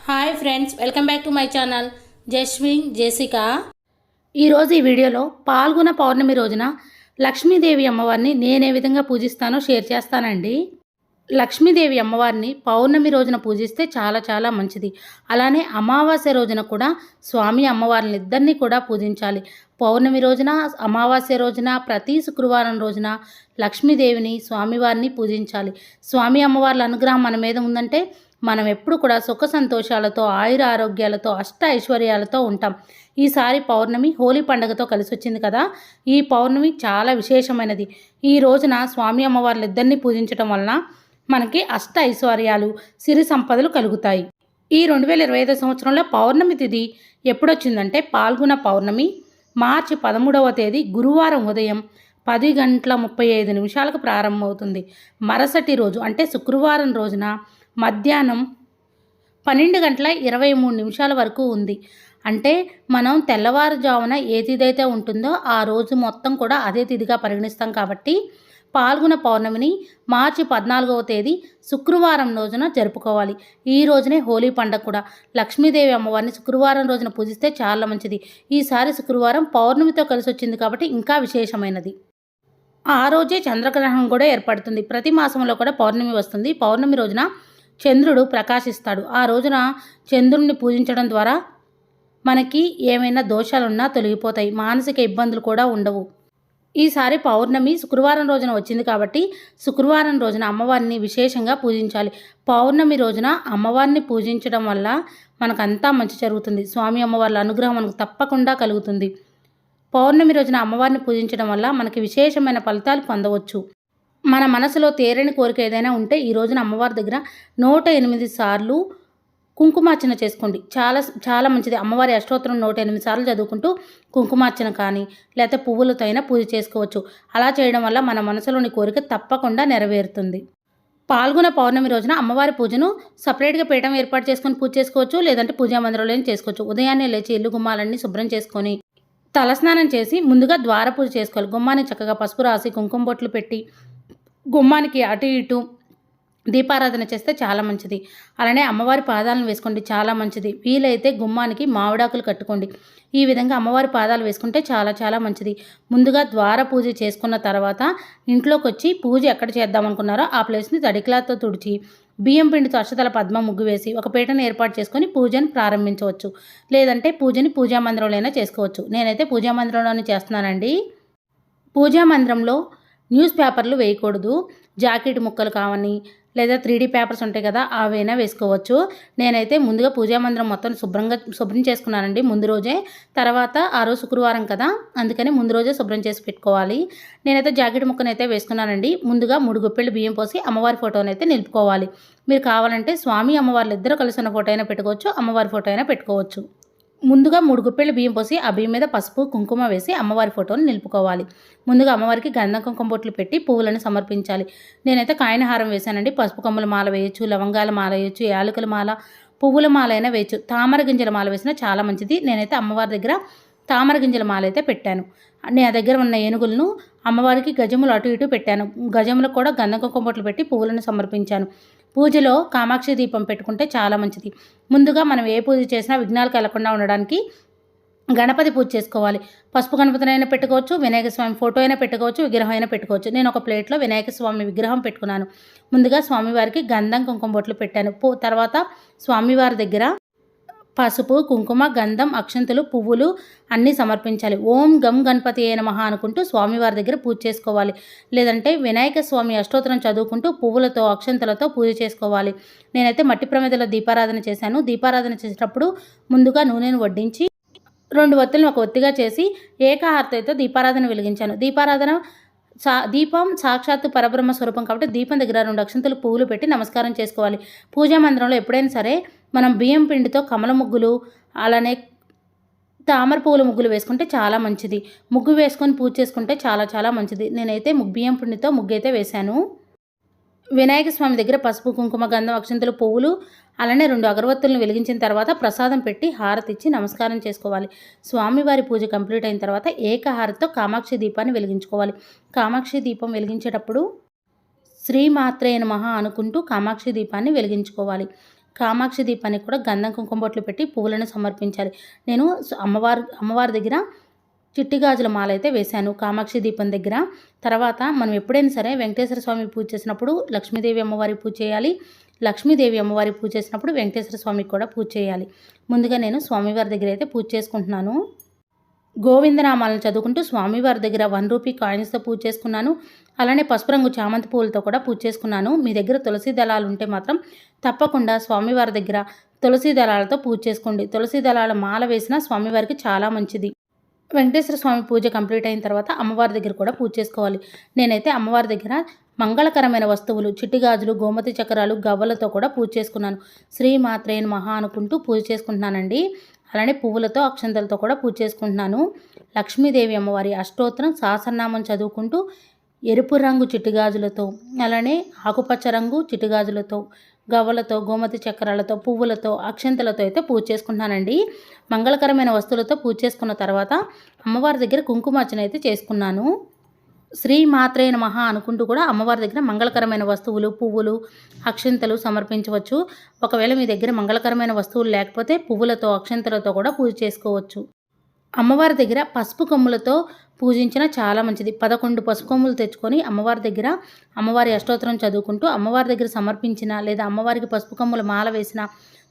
Hi friends, welcome back to my channel Jaswin Jessica. ఈరోజు ఈ వీడియోలో పాల్గొన పౌర్ణమి రోజున లక్ష్మీదేవి అమ్మవారిని నేను ఏ విధంగా పూజిస్తానో షేర్ చేస్తానండి. లక్ష్మీదేవి అమ్మవారిని పౌర్ణమి రోజున పూజిస్తే చాలా చాలా మంచిది. అలానే అమావాస్య రోజున కూడా స్వామి అమ్మవారిని ఇద్దరిని కూడా పూజించాలి. పౌర్ణమి రోజున, అమావాస్య రోజున, ప్రతి శుక్రవారం రోజున లక్ష్మీదేవిని స్వామివారిని పూజించాలి. స్వామి అమ్మవార్ల అనుగ్రహం మన మీద ఉందంటే మనం ఎప్పుడు కూడా సుఖ సంతోషాలతో, ఆయుర ఆరోగ్యాలతో, అష్ట ఐశ్వర్యాలతో ఉంటాం. ఈసారి పౌర్ణమి హోలీ పండుగతో కలిసి వచ్చింది కదా. ఈ పౌర్ణమి చాలా విశేషమైనది. ఈ రోజున స్వామి అమ్మవార్లు ఇద్దరిని పూజించడం వలన మనకి అష్ట ఐశ్వర్యాలు, సిరి సంపదలు కలుగుతాయి. ఈ 2025 సంవత్సరంలో పౌర్ణమి తిథి ఎప్పుడొచ్చిందంటే పాల్గొన పౌర్ణమి మార్చి 13వ తేదీ గురువారం ఉదయం 10:35 ప్రారంభమవుతుంది. మరుసటి రోజు అంటే శుక్రవారం రోజున మధ్యాహ్నం 12:23 వరకు ఉంది. అంటే మనం తెల్లవారుజామున ఏ తిథి అయితే ఉంటుందో ఆ రోజు మొత్తం కూడా అదే తిథిగా పరిగణిస్తాం. కాబట్టి పాల్గొన పౌర్ణమిని మార్చి 14వ తేదీ శుక్రవారం రోజున జరుపుకోవాలి. ఈ రోజునే హోలీ పండుగ కూడా. లక్ష్మీదేవి అమ్మవారిని శుక్రవారం రోజున పూజిస్తే చాలా మంచిది. ఈసారి శుక్రవారం పౌర్ణమితో కలిసి వచ్చింది కాబట్టి ఇంకా విశేషమైనది. ఆ రోజే చంద్రగ్రహణం కూడా ఏర్పడుతుంది. ప్రతి మాసంలో కూడా పౌర్ణమి వస్తుంది. పౌర్ణమి రోజున చంద్రుడు ప్రకాశిస్తాడు. ఆ రోజున చంద్రుడిని పూజించడం ద్వారా మనకి ఏమైనా దోషాలున్నా తొలగిపోతాయి. మానసిక ఇబ్బందులు కూడా ఉండవు. ఈసారి పౌర్ణమి శుక్రవారం రోజున వచ్చింది కాబట్టి శుక్రవారం రోజున అమ్మవారిని విశేషంగా పూజించాలి. పౌర్ణమి రోజున అమ్మవారిని పూజించడం వల్ల మనకంతా మంచి జరుగుతుంది. స్వామి అమ్మవార్ల అనుగ్రహం మనకు తప్పకుండా కలుగుతుంది. పౌర్ణమి రోజున అమ్మవారిని పూజించడం వల్ల మనకి విశేషమైన ఫలితాలు పొందవచ్చు. మన మనసులో తేరని కోరిక ఏదైనా ఉంటే ఈ రోజున అమ్మవారి దగ్గర 108 సార్లు కుంకుమార్చన చేసుకోండి. చాలా చాలా మంచిది. అమ్మవారి అష్టోత్తరం 108 సార్లు చదువుకుంటూ కుంకుమార్చన కానీ లేకపోతే పువ్వులతో అయినా పూజ చేసుకోవచ్చు. అలా చేయడం వల్ల మన మనసులోని కోరిక తప్పకుండా నెరవేరుతుంది. పాల్గొన పౌర్ణమి రోజున అమ్మవారి పూజను సపరేట్గా పీఠం ఏర్పాటు చేసుకొని పూజ చేసుకోవచ్చు. లేదంటే పూజా మందిరంలో చేసుకోవచ్చు. ఉదయాన్నే లేచి ఇల్లు గుమ్మాలన్నీ శుభ్రం చేసుకొని తలస్నానం చేసి ముందుగా ద్వార పూజ చేసుకోవాలి. గుమ్మానికి చక్కగా పసుపు రాసి కుంకుమ బొట్లు పెట్టి గుమ్మానికి అటు ఇటు దీపారాధన చేస్తే చాలా మంచిది. అలానే అమ్మవారి పాదాలను వేసుకోండి, చాలా మంచిది. వీలైతే గుమ్మానికి మామిడాకులు కట్టుకోండి. ఈ విధంగా అమ్మవారి పాదాలు వేసుకుంటే చాలా చాలా మంచిది. ముందుగా ద్వార పూజ చేసుకున్న తర్వాత ఇంట్లోకి వచ్చి పూజ ఎక్కడ చేద్దామనుకున్నారో ఆ ప్లేస్ని తడిక్లాత్తో తుడిచి బియ్యం పిండితో అక్షతల పద్మ ముగ్గు వేసి ఒక పీటను ఏర్పాటు చేసుకొని పూజను ప్రారంభించవచ్చు. లేదంటే పూజని పూజా మందిరంలోనే చేసుకోవచ్చు. నేనైతే పూజా మందిరంలోనే చేస్తున్నానండి. పూజా మందిరంలో న్యూస్ పేపర్లు వేయకూడదు. జాకెట్ ముక్కలు కావని లేదా 3D పేపర్స్ ఉంటాయి కదా, అవైనా వేసుకోవచ్చు. నేనైతే ముందుగా పూజా మందిరం మొత్తం శుభ్రం చేసుకున్నానండి ముందు రోజే. తర్వాత ఆ రోజు శుక్రవారం కదా, అందుకని ముందు రోజే శుభ్రం చేసి పెట్టుకోవాలి. నేనైతే జాకెట్ ముక్కనైతే వేసుకున్నానండి. ముందుగా 3 గుప్పెళ్ళు బియ్యం పోసి అమ్మవారి ఫోటోనైతే నిలుపుకోవాలి. మీరు కావాలంటే స్వామి అమ్మవార్లు ఇద్దరు కలిసి ఉన్న ఫోటో అయినా పెట్టుకోవచ్చు, అమ్మవారి ఫోటో అయినా పెట్టుకోవచ్చు. ముందుగా 3 గుప్పెళ్ళు బియ్యం పోసి ఆ బియ్యం మీద పసుపు కుంకుమ వేసి అమ్మవారి ఫోటోని నిలుపుకోవాలి. ముందుగా అమ్మవారికి గంధం కుంకుమ బొట్లు పెట్టి పువ్వులను సమర్పించాలి. నేనైతే కాయన హారం వేశానండి. పసుపు కొమ్మల మాల వేయచ్చు, లవంగాల మాల వేయచ్చు, యాలకుల మాల, పువ్వుల మాల అయినా వేయచ్చు. తామర గింజల మాల వేసినా చాలా మంచిది. నేనైతే అమ్మవారి దగ్గర తామర గింజల మాల అయితే పెట్టాను. నా దగ్గర ఉన్న ఏనుగులను అమ్మవారికి గజములు అటు ఇటు పెట్టాను. గజములకు కూడా గంధం కుంకుమ బొట్లు పెట్టి పువ్వులను సమర్పించాను. పూజలో కామాక్షి దీపం పెట్టుకుంటే చాలా మంచిది. ముందుగా మనం ఏ పూజ చేసినా విఘ్నాలు కలగకుండా ఉండడానికి గణపతి పూజ చేసుకోవాలి. పసుపు గణపతినైనా పెట్టుకోవచ్చు, వినాయక స్వామి ఫోటో అయినా పెట్టుకోవచ్చు, విగ్రహం అయినా పెట్టుకోవచ్చు. నేను ఒక ప్లేట్లో వినాయక స్వామి విగ్రహం పెట్టుకున్నాను. ముందుగా స్వామివారికి గంధం కుంకుమ బొట్లు పెట్టాను. తర్వాత స్వామివారి దగ్గర పసుపు కుంకుమ గంధం అక్షంతులు పువ్వులు అన్నీ సమర్పించాలి. ఓం గం గణపతి ఏ నమః అనుకుంటూ స్వామివారి దగ్గర పూజ చేసుకోవాలి. లేదంటే వినాయక స్వామి అష్టోత్తరం చదువుకుంటూ పువ్వులతో అక్షంతలతో పూజ చేసుకోవాలి. నేనైతే మట్టి ప్రమిదలో దీపారాధన చేశాను. దీపారాధన చేసేటప్పుడు ముందుగా నూనెను వడ్డించి 2 ఒత్తులను ఒక ఒత్తిగా చేసి ఏకహారతితో దీపారాధన వెలిగించాను. దీపం సాక్షాత్తు పరబ్రహ్మ స్వరూపం కాబట్టి దీపం దగ్గర 2 అక్షంతలు పువ్వులు పెట్టి నమస్కారం చేసుకోవాలి. పూజా మందిరంలో ఎప్పుడైనా సరే మనం బియ్యం పిండితో కమల ముగ్గులు అలానే తామర పువ్వుల ముగ్గులు వేసుకుంటే చాలా మంచిది. ముగ్గు వేసుకొని పూజ చేసుకుంటే చాలా చాలా మంచిది. నేనైతే బియ్యం పిండితో ముగ్గు అయితే వేశాను. వినాయక స్వామి దగ్గర పసుపు కుంకుమ గంధం అక్షంతలు పువ్వులు అలానే 2 అగరవత్తులను వెలిగించిన తర్వాత ప్రసాదం పెట్టి హారతి ఇచ్చి నమస్కారం చేసుకోవాలి. స్వామివారి పూజ కంప్లీట్ అయిన తర్వాత ఏకహారతితో కామాక్షి దీపాన్ని వెలిగించుకోవాలి. కామాక్షి దీపం వెలిగించేటప్పుడు శ్రీమాత్రే నమః అనుకుంటూ కామాక్షి దీపాన్ని వెలిగించుకోవాలి. కామాక్షి దీపానికి కూడా గంధం కుంకుమ బొట్లు పెట్టి పువ్వులను సమర్పించాలి. నేను అమ్మవారి దగ్గర చిట్టి గాజుల మాల అయితే వేశాను కామాక్షి దీపం దగ్గర. తర్వాత మనం ఎప్పుడైనా సరే వెంకటేశ్వర స్వామి పూజ చేసినప్పుడు లక్ష్మీదేవి అమ్మవారి పూజ చేయాలి. లక్ష్మీదేవి అమ్మవారి పూజ చేసినప్పుడు వెంకటేశ్వర స్వామికి కూడా పూజ చేయాలి. ముందుగా నేను స్వామివారి దగ్గర అయితే పూజ చేసుకుంటున్నాను. గోవిందనామాలను చదువుకుంటూ స్వామివారి దగ్గర 1 రూపీ కాయిన్స్తో పూజ చేసుకున్నాను. అలానే పసుపు రంగు చామంతి పువ్వులతో కూడా పూజ చేసుకున్నాను. మీ దగ్గర తులసి దళాలు ఉంటే మాత్రం తప్పకుండా స్వామివారి దగ్గర తులసి దళాలతో పూజ చేసుకోండి. తులసి దళాల మాల వేసిన స్వామివారికి చాలా మంచిది. వెంకటేశ్వర స్వామి పూజ కంప్లీట్ అయిన తర్వాత అమ్మవారి దగ్గర కూడా పూజ చేసుకోవాలి. నేనైతే అమ్మవారి దగ్గర మంగళకరమైన వస్తువులు చిట్టి గాజులు, గోమతి చక్రాలు, గవ్వలతో కూడా పూజ చేసుకున్నాను. శ్రీ మాత్రే నమః అనుకుంటూ పూజ చేసుకుంటున్నానండి. అలానే పువ్వులతో అక్షంతలతో కూడా పూజ చేసుకుంటున్నాను. లక్ష్మీదేవి అమ్మవారి అష్టోత్తరం సహస్రనామం చదువుకుంటూ ఎరుపు రంగు చిట్టిగాజులతో, అలానే ఆకుపచ్చ రంగు చిట్టిగాజులతో, గవ్వలతో, గోమతి చక్రాలతో, పువ్వులతో, అక్షంతలతో అయితే పూజ చేసుకుంటున్నానండి. మంగళకరమైన వస్తువులతో పూజ చేసుకున్న తర్వాత అమ్మవారి దగ్గర కుంకుమార్చన అయితే చేసుకున్నాను. శ్రీ మాత్రే నమః అనుకుంటూ కూడా అమ్మవారి దగ్గర మంగళకరమైన వస్తువులు, పువ్వులు, అక్షంతలు సమర్పించవచ్చు. ఒకవేళ మీ దగ్గర మంగళకరమైన వస్తువులు లేకపోతే పువ్వులతో, అక్షంతలతో కూడా పూజ చేసుకోవచ్చు. అమ్మవారి దగ్గర పసుపు కొమ్ములతో పూజించిన చాలా మంచిది. 11 పసుపు కొమ్ములు తెచ్చుకొని అమ్మవారి దగ్గర అమ్మవారి అష్టోత్తరం చదువుకుంటూ అమ్మవారి దగ్గర సమర్పించిన లేదా అమ్మవారికి పసుపు కొమ్ముల మాల వేసిన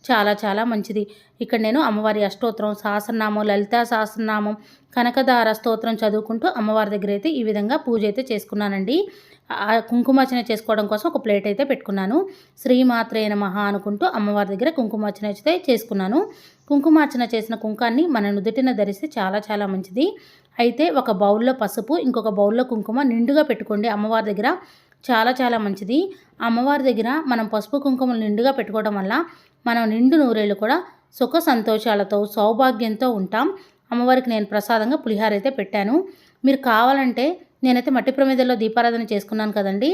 చాలా చాలా మంచిది. ఇక్కడ నేను అమ్మవారి అష్టోత్తరం, సహస్రనామం, లలితా సహస్రనామం, కనకదార స్తోత్రం చదువుకుంటూ అమ్మవారి దగ్గర అయితే ఈ విధంగా పూజ అయితే చేసుకున్నానండి. కుంకుమార్చన చేసుకోవడం కోసం ఒక ప్లేట్ అయితే పెట్టుకున్నాను. శ్రీమాత్రే నమః అనుకుంటూ అమ్మవారి దగ్గర కుంకుమార్చన అయితే చేసుకున్నాను. కుంకుమార్చన చేసిన కుంకాన్ని మన నుదుటిన ధరిస్తే చాలా చాలా మంచిది. అయితే ఒక బౌల్లో పసుపు, ఇంకొక బౌల్లో కుంకుమ నిండుగా పెట్టుకోండి అమ్మవారి దగ్గర. చాలా చాలా మంచిది. అమ్మవారి దగ్గర మనం పసుపు కుంకుమలు నిండుగా పెట్టుకోవడం వల్ల మనం నిండు నూరేళ్ళు కూడా సుఖ సంతోషాలతో, సౌభాగ్యంతో ఉంటాం. అమ్మవారికి నేను ప్రసాదంగా పులిహార అయితే పెట్టాను. మీరు కావాలంటే నేనైతే మట్టి ప్రమిదల్లో దీపారాధన చేసుకున్నాను కదండి.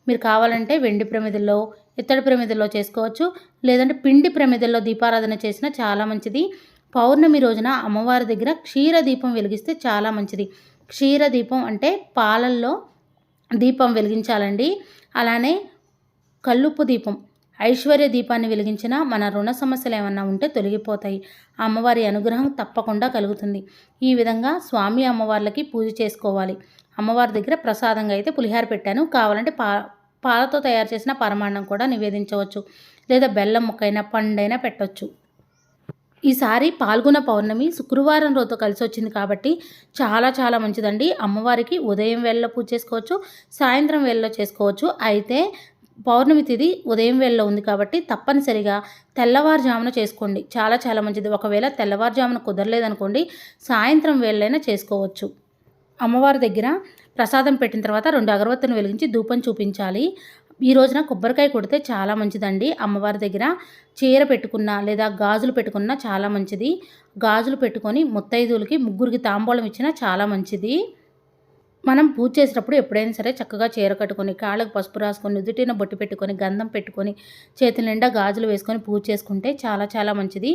మీరు కావాలంటే వెండి ప్రమిదల్లో, ఇత్తడి ప్రమిదల్లో చేసుకోవచ్చు. లేదంటే పిండి ప్రమిదల్లో దీపారాధన చేసినా చాలా మంచిది. పౌర్ణమి రోజున అమ్మవారి దగ్గర క్షీర దీపం వెలిగిస్తే చాలా మంచిది. క్షీర దీపం అంటే పాలల్లో దీపం వెలిగించాలండి. అలానే కల్లుప్పు దీపం, ఐశ్వర్య దీపాన్ని వెలిగించినా మన రుణ సమస్యలు ఏమన్నా ఉంటే తొలగిపోతాయి. అమ్మవారి అనుగ్రహం తప్పకుండా కలుగుతుంది. ఈ విధంగా స్వామి అమ్మవార్లకి పూజ చేసుకోవాలి. అమ్మవారి దగ్గర ప్రసాదంగా అయితే పులిహార పెట్టాను. కావాలంటే పాలతో తయారు చేసిన పరమాన్నం కూడా నివేదించవచ్చు. లేదా బెల్లం ముక్కైనా, పండైనా పెట్టవచ్చు. ఈసారి పాల్గొన పౌర్ణమి శుక్రవారం రోజుతో కలిసి వచ్చింది కాబట్టి చాలా చాలా మంచిదండి. అమ్మవారికి ఉదయం వేళలో పూజ చేసుకోవచ్చు, సాయంత్రం వేళలో చేసుకోవచ్చు. అయితే పౌర్ణమి తిథి ఉదయం వేళలో ఉంది కాబట్టి తప్పనిసరిగా తెల్లవారుజామున చేసుకోండి. చాలా చాలా మంచిది. ఒకవేళ తెల్లవారుజామున కుదరలేదనుకోండి, సాయంత్రం వేళలైనా చేసుకోవచ్చు. అమ్మవారి దగ్గర ప్రసాదం పెట్టిన తర్వాత 2 అగరబత్తులను వెలిగించి ధూపం చూపించాలి. ఈ రోజున కొబ్బరికాయ కొడితే చాలా మంచిదండి. అమ్మవారి దగ్గర చీర పెట్టుకున్నా లేదా గాజులు పెట్టుకున్నా చాలా మంచిది. గాజులు పెట్టుకొని ముత్తైదువులకి, ముగ్గురికి తాంబూలం ఇచ్చినా చాలా మంచిది. మనం పూజ చేసేటప్పుడు ఎప్పుడైనా సరే చక్కగా చీర కట్టుకొని, కాళ్ళకు పసుపు రాసుకొని, నుదుటిన బొట్టు పెట్టుకొని, గంధం పెట్టుకొని, చేతుల నిండా గాజులు వేసుకొని పూజ చేసుకుంటే చాలా చాలా మంచిది.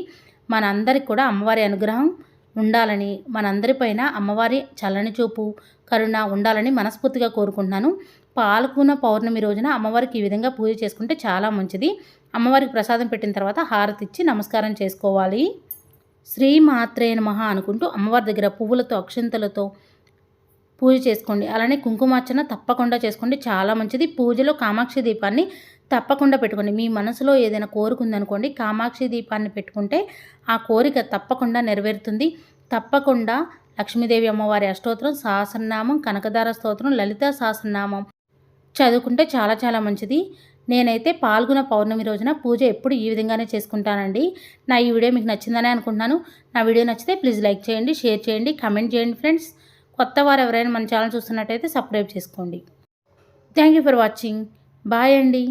మనందరికి కూడా అమ్మవారి అనుగ్రహం ఉండాలని, మనందరిపైన అమ్మవారి చల్లని చూపు, కరుణ ఉండాలని మనస్ఫూర్తిగా కోరుకుంటున్నాను. పాల్గొన పౌర్ణమి రోజున అమ్మవారికి ఈ విధంగా పూజ చేసుకుంటే చాలా మంచిది. అమ్మవారికి ప్రసాదం పెట్టిన తర్వాత హారతి ఇచ్చి నమస్కారం చేసుకోవాలి. శ్రీ మాత్రే నమః అనుకుంటూ అమ్మవారి దగ్గర పువ్వులతో, అక్షంతలతో పూజ చేసుకోండి. అలానే కుంకుమార్చన తప్పకుండా చేసుకోండి, చాలా మంచిది. పూజలో కామాక్షి దీపాన్ని తప్పకుండా పెట్టుకోండి. మీ మనసులో ఏదైనా కోరిక ఉందనుకోండి, కామాక్షి దీపాన్ని పెట్టుకుంటే ఆ కోరిక తప్పకుండా నెరవేరుతుంది. తప్పకుండా లక్ష్మీదేవి అమ్మవారి అష్టోత్తరం, సహస్రనామం, కనకదార స్తోత్రం, లలితా సహస్రనామం చదువుకుంటే చాలా చాలా మంచిది. నేనైతే పాల్గొన పౌర్ణమి రోజున పూజ ఎప్పుడు ఈ విధంగానే చేసుకుంటానండి. నా ఈ వీడియో మీకు నచ్చిందనే అనుకుంటున్నాను. నా వీడియో నచ్చితే ప్లీజ్ లైక్ చేయండి, షేర్ చేయండి, కామెంట్ చేయండి ఫ్రెండ్స్. కొత్త వారు ఎవరైనా మన ఛానల్ చూస్తున్నట్టయితే సబ్స్క్రైబ్ చేసుకోండి. Thank you for watching. Bye అండి.